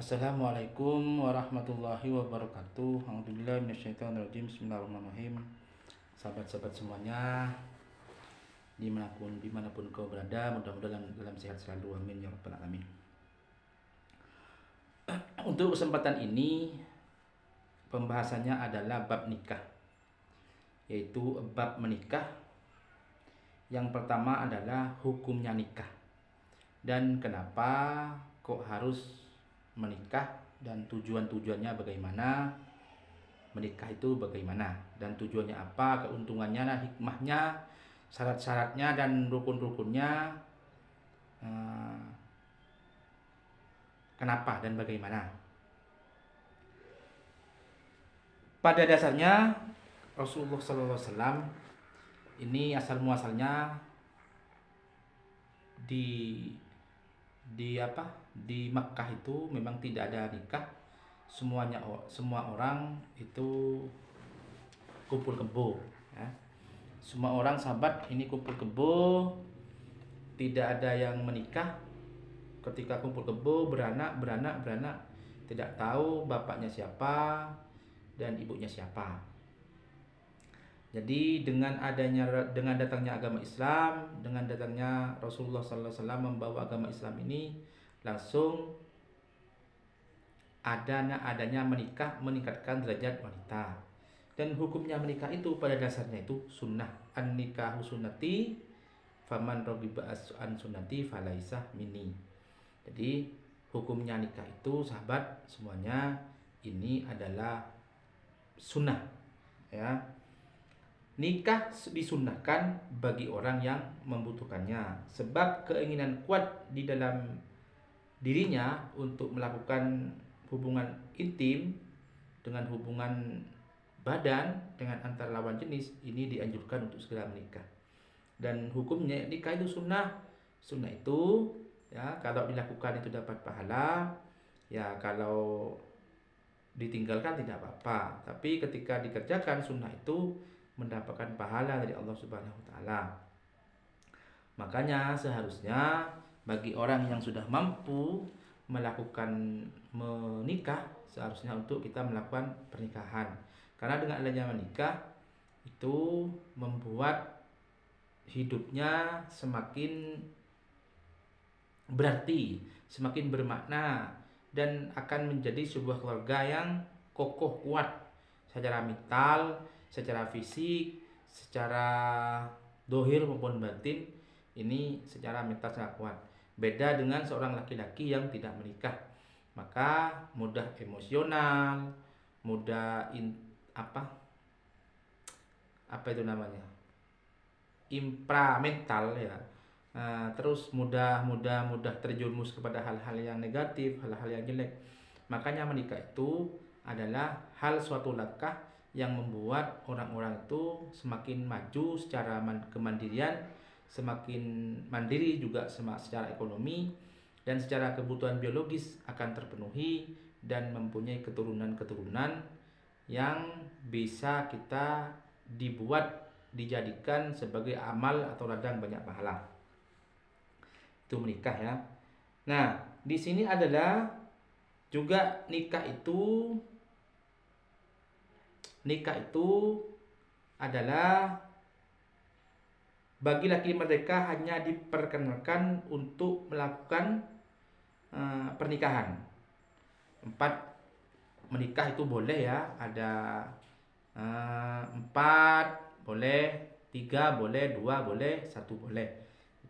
Assalamualaikum warahmatullahi wabarakatuh. Alhamdulillah minasyaitonirrajim. Bismillahirrahmanirrahim. Sahabat-sahabat semuanya, dimanapun kau berada, mudah-mudahan dalam sehat selalu. Amin ya rabbal alamin. Untuk kesempatan ini, pembahasannya adalah bab nikah, yaitu bab menikah. Yang pertama adalah hukumnya nikah dan kenapa kok harus menikah dan tujuannya bagaimana, menikah itu bagaimana dan tujuannya apa, keuntungannya, hikmahnya, syarat-syaratnya dan rukun-rukunnya, kenapa dan bagaimana. Pada dasarnya Rasulullah SAW ini asal muasalnya di Makkah itu memang tidak ada nikah. Semua orang itu kumpul kebo, ya. Semua orang sahabat ini kumpul kebo, tidak ada yang menikah. Ketika kumpul kebo beranak, tidak tahu bapaknya siapa dan ibunya siapa. Jadi dengan datangnya agama Islam, dengan datangnya Rasulullah SAW membawa agama Islam ini, langsung adanya menikah meningkatkan derajat wanita. Dan hukumnya menikah itu pada dasarnya itu sunnah. An-nikahu sunnati faman raghiba an sunnati falaisa minni. Jadi hukumnya nikah itu sahabat semuanya ini adalah sunnah, ya. Nikah disunnahkan bagi orang yang membutuhkannya, sebab keinginan kuat di dalam dirinya untuk melakukan hubungan intim dengan hubungan badan dengan antar lawan jenis ini dianjurkan untuk segera menikah. Dan hukumnya nikah itu sunnah. Sunnah itu, ya, kalau dilakukan itu dapat pahala, ya kalau ditinggalkan tidak apa-apa. Tapi ketika dikerjakan sunnah itu mendapatkan pahala dari Allah Subhanahu wa taala. Makanya seharusnya bagi orang yang sudah mampu melakukan menikah, seharusnya untuk kita melakukan pernikahan. Karena dengan adanya menikah itu membuat hidupnya semakin berarti, semakin bermakna, dan akan menjadi sebuah keluarga yang kokoh kuat secara mental, secara fisik, secara dohir maupun batin. Ini secara mental sangat kuat. Beda dengan seorang laki-laki yang tidak menikah, maka mudah emosional, mudah impramental, ya. Terus mudah terjerumus kepada hal-hal yang negatif, hal-hal yang jelek. Makanya menikah itu adalah suatu langkah yang membuat orang-orang itu semakin maju secara kemandirian, semakin mandiri juga secara ekonomi, dan secara kebutuhan biologis akan terpenuhi dan mempunyai keturunan-keturunan yang bisa kita dijadikan sebagai amal atau ladang banyak pahala. Itu menikah, ya. Nah, di sini adalah juga nikah itu adalah bagi laki mereka hanya diperkenalkan untuk melakukan pernikahan. 4 menikah itu boleh, ya. Ada 4 boleh, 3 boleh, 2 boleh, 1 boleh.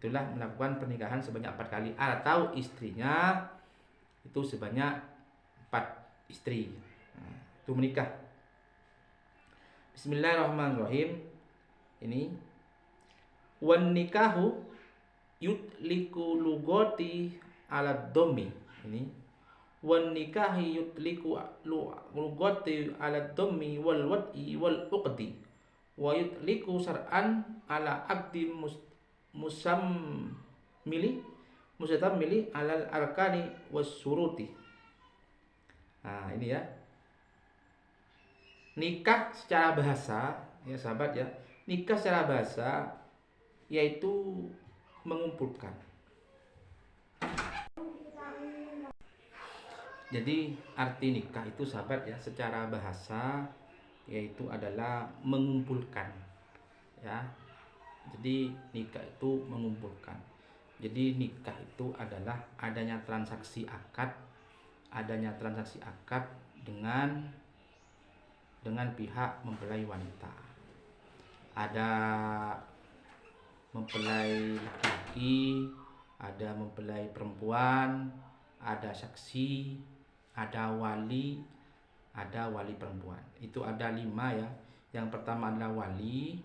Itulah melakukan pernikahan sebanyak 4 kali, atau istrinya itu sebanyak 4 istri. Itu menikah. Bismillahirrahmanirrahim. Ini wan nikahu yutliku lugoti ala dhammi. Ini wan nikahi yutliku lugoti ala dhammi wal wad'i wal uqdi wa yutliku syar'an ala aqdi musammili alal arkani was suruti. Nah, ini, ya. Nikah secara bahasa, ya sahabat, ya. Nikah secara bahasa yaitu mengumpulkan. Jadi arti nikah itu sahabat ya, secara bahasa yaitu adalah mengumpulkan ya. Jadi nikah itu mengumpulkan. Jadi nikah itu adalah adanya transaksi akad dengan pihak mempelai wanita. Ada mempelai laki-laki, ada mempelai perempuan, ada saksi, ada wali perempuan. Itu ada 5 ya. Yang pertama adalah wali,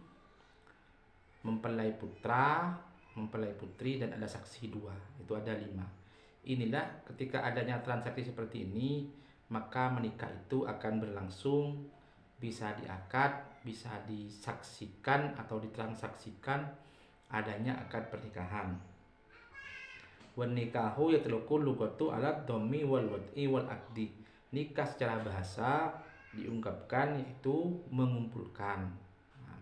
mempelai putra, mempelai putri, dan ada saksi 2. Itu ada 5. Inilah ketika adanya transaksi seperti ini, maka menikah itu akan berlangsung, bisa diakad, bisa disaksikan atau ditransaksikan adanya akad pernikahan. Wan nikahu yatlaqu lughatu ala dhammi wal wad'i wal aqdi. Nikah secara bahasa diungkapkan yaitu mengumpulkan.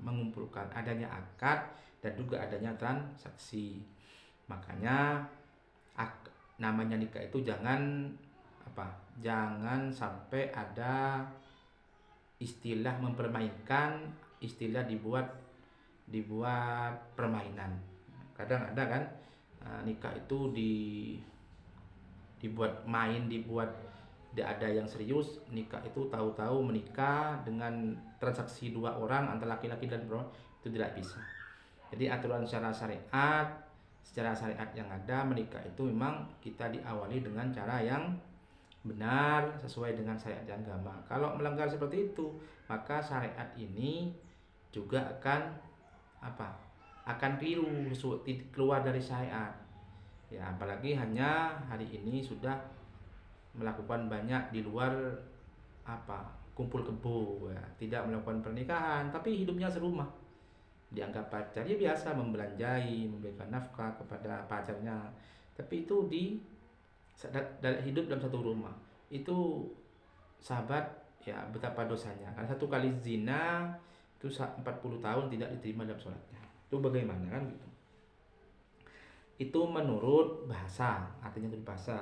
Mengumpulkan adanya akad dan juga adanya transaksi. Makanya namanya nikah itu jangan sampai ada istilah mempermainkan, istilah dibuat permainan. Kadang ada kan nikah itu dibuat main, dibuat tidak ada yang serius. Nikah itu tahu-tahu menikah dengan transaksi 2 orang antara laki-laki dan perempuan, itu tidak bisa. Jadi aturan secara syariat yang ada, menikah itu memang kita diawali dengan cara yang benar sesuai dengan syariat agama. Kalau melanggar seperti itu, maka syariat ini juga akan keliru, keluar dari syariat. Ya, apalagi hanya hari ini sudah melakukan banyak di luar kumpul kebo ya, tidak melakukan pernikahan tapi hidupnya serumah, dianggap pacar ya, biasa membelanjai, memberikan nafkah kepada pacarnya, tapi itu hidup dalam satu rumah. Itu sahabat ya, betapa dosanya. Karena satu kali zina itu 40 tahun tidak diterima dalam sholatnya. Itu bagaimana kan gitu. Itu menurut bahasa, artinya dari bahasa.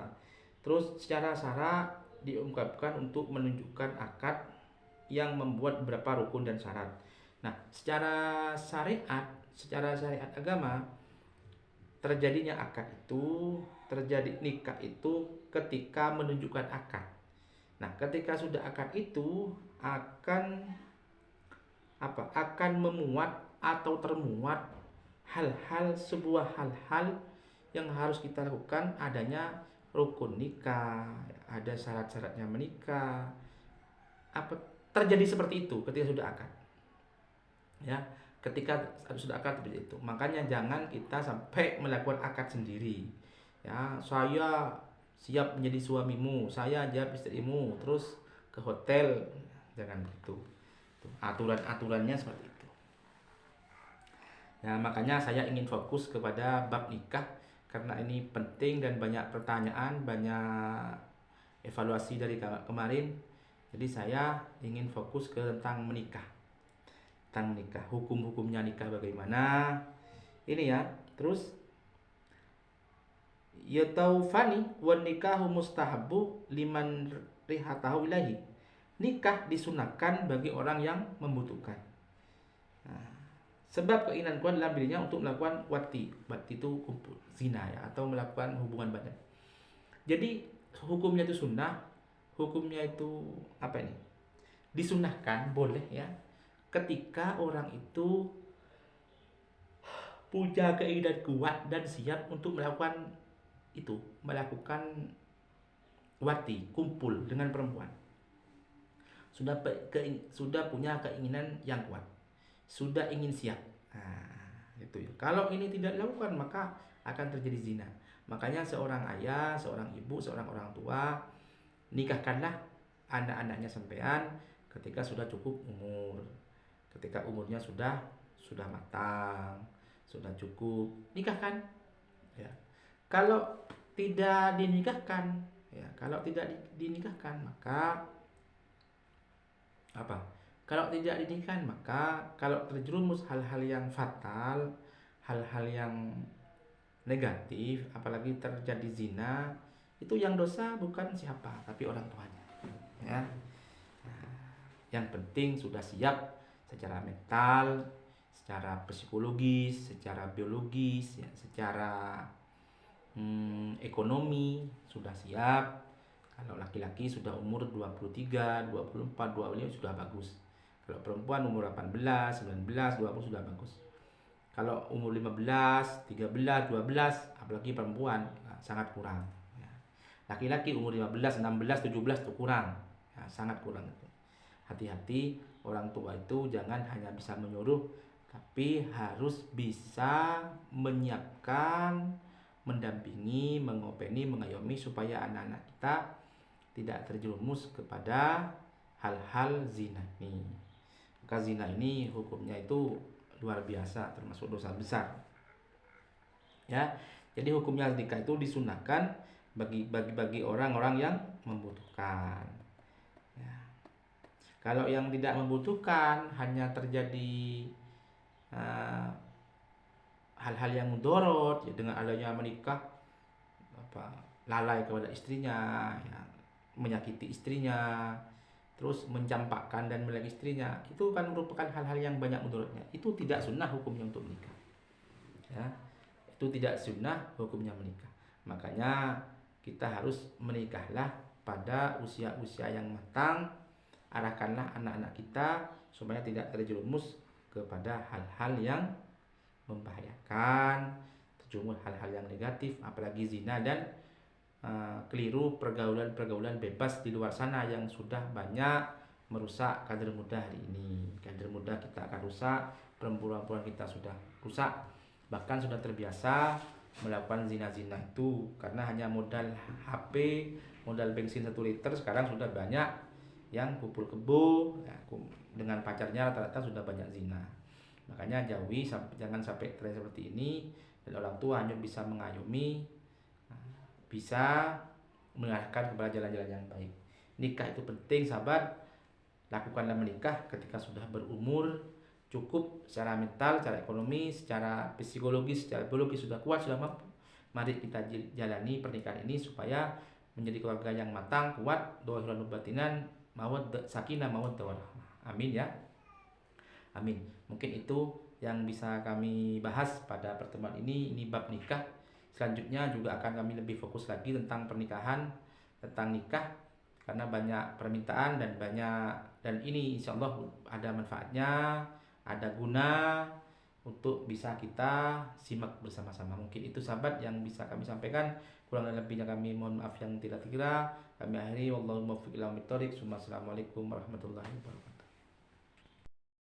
Terus secara syarat diungkapkan untuk menunjukkan akad yang membuat beberapa rukun dan syarat. Nah, secara syariat agama, terjadinya nikah itu ketika menunjukkan akad. Nah, ketika sudah akad itu akan memuat atau termuat sebuah hal yang harus kita lakukan, adanya rukun nikah, ada syarat-syaratnya menikah. Terjadi seperti itu ketika sudah akad. Ya, ketika sudah akad seperti itu. Makanya jangan kita sampai melakukan akad sendiri. Ya, saya siap menjadi suamimu, saya siap istrimu, terus ke hotel. Jangan begitu. Aturan-aturannya seperti itu. Nah, makanya saya ingin fokus kepada bab nikah karena ini penting dan banyak pertanyaan, banyak evaluasi dari kemarin. Jadi saya ingin fokus ke tentang menikah. Hukum-hukumnya nikah bagaimana. Ini ya. Terus yataufani wan nikahu mustahabu liman rihatahu ilahi. Nikah disunahkan bagi orang yang membutuhkan. Nah, sebab keinginan kuat dalam dirinya untuk melakukan wati itu kumpul zina ya, atau melakukan hubungan badan. Jadi hukumnya itu sunnah, hukumnya itu disunahkan, boleh ya, ketika orang itu punya keinginan kuat dan siap untuk melakukan wati, kumpul dengan perempuan. Sudah punya keinginan yang kuat, sudah ingin siap. Nah, itu ya. Kalau ini tidak dilakukan maka akan terjadi zina. Makanya seorang ayah, seorang ibu, seorang orang tua, nikahkanlah anak-anaknya sampean ketika sudah cukup umur. Ketika umurnya sudah matang, sudah cukup, nikahkan. Ya. Kalau tidak dinikahkan, maka kalau tidak dinikahkan, maka kalau terjerumus hal-hal yang fatal, hal-hal yang negatif, apalagi terjadi zina, Itu yang dosa bukan siapa, tapi orang tuanya. Ya. Yang penting sudah siap secara mental, secara psikologis, secara biologis, ya, secara ekonomi sudah siap. Kalau laki-laki sudah umur 23, 24, 25 sudah bagus. Kalau perempuan umur 18, 19, 20 sudah bagus. Kalau umur 15, 13, 12, apalagi perempuan sangat kurang. Ya. Laki-laki umur 15, 16, 17 itu kurang. Ya, sangat kurang. Hati-hati, orang tua itu jangan hanya bisa menyuruh, tapi harus bisa menyiapkan, mendampingi, mengopeni, mengayomi supaya anak-anak kita tidak terjerumus kepada hal-hal zina ini. Maka zina ini hukumnya itu luar biasa, termasuk dosa besar. Ya, jadi hukumnya nikah itu disunahkan bagi orang-orang yang membutuhkan. Ya. Kalau yang tidak membutuhkan, hanya terjadi hal-hal yang mudorot ya, dengan adanya menikah, lalai kepada istrinya, ya, menyakiti istrinya, terus mencampakkan dan melalui istrinya, itu kan merupakan hal-hal yang banyak mudorotnya. Itu tidak sunnah hukumnya untuk menikah. Ya, itu tidak sunnah hukumnya menikah. Makanya kita harus menikahlah pada usia-usia yang matang. Arahkanlah anak-anak kita supaya tidak terjerumus kepada hal-hal yang membahayakan, terjerumus hal-hal yang negatif, apalagi zina dan keliru pergaulan-pergaulan bebas di luar sana yang sudah banyak merusak kader muda hari ini. Kader muda kita akan rusak, perempuan-perempuan kita sudah rusak, bahkan sudah terbiasa melakukan zina-zina itu karena hanya modal HP, modal bensin 1 liter. Sekarang sudah banyak yang kumpul kebo ya, dengan pacarnya rata-rata sudah banyak zina. Makanya jauhi, jangan sampai tren seperti ini, dan orang tua hanya bisa mengayomi, bisa mengarahkan kepada jalan-jalan yang baik. Nikah itu penting, sahabat. Lakukanlah menikah ketika sudah berumur cukup secara mental, secara ekonomi, secara psikologis, secara biologis sudah kuat, sudah mampu. Mari kita jalani pernikahan ini supaya menjadi keluarga yang matang, kuat, dohirun batinan, sakinah mawaddah warahmah. Amin ya. Amin. Mungkin itu yang bisa kami bahas pada pertemuan ini bab nikah. Selanjutnya juga akan kami lebih fokus lagi tentang pernikahan, tentang nikah, karena banyak permintaan dan ini insya Allah ada manfaatnya, ada guna untuk bisa kita simak bersama-sama. Mungkin itu sahabat yang bisa kami sampaikan. Kurang dan lebihnya kami mohon maaf yang tidak terkira. Kami akhiri wallahu muwaffiq ila aqwamit thoriq. Assalamualaikum warahmatullahi wabarakatuh.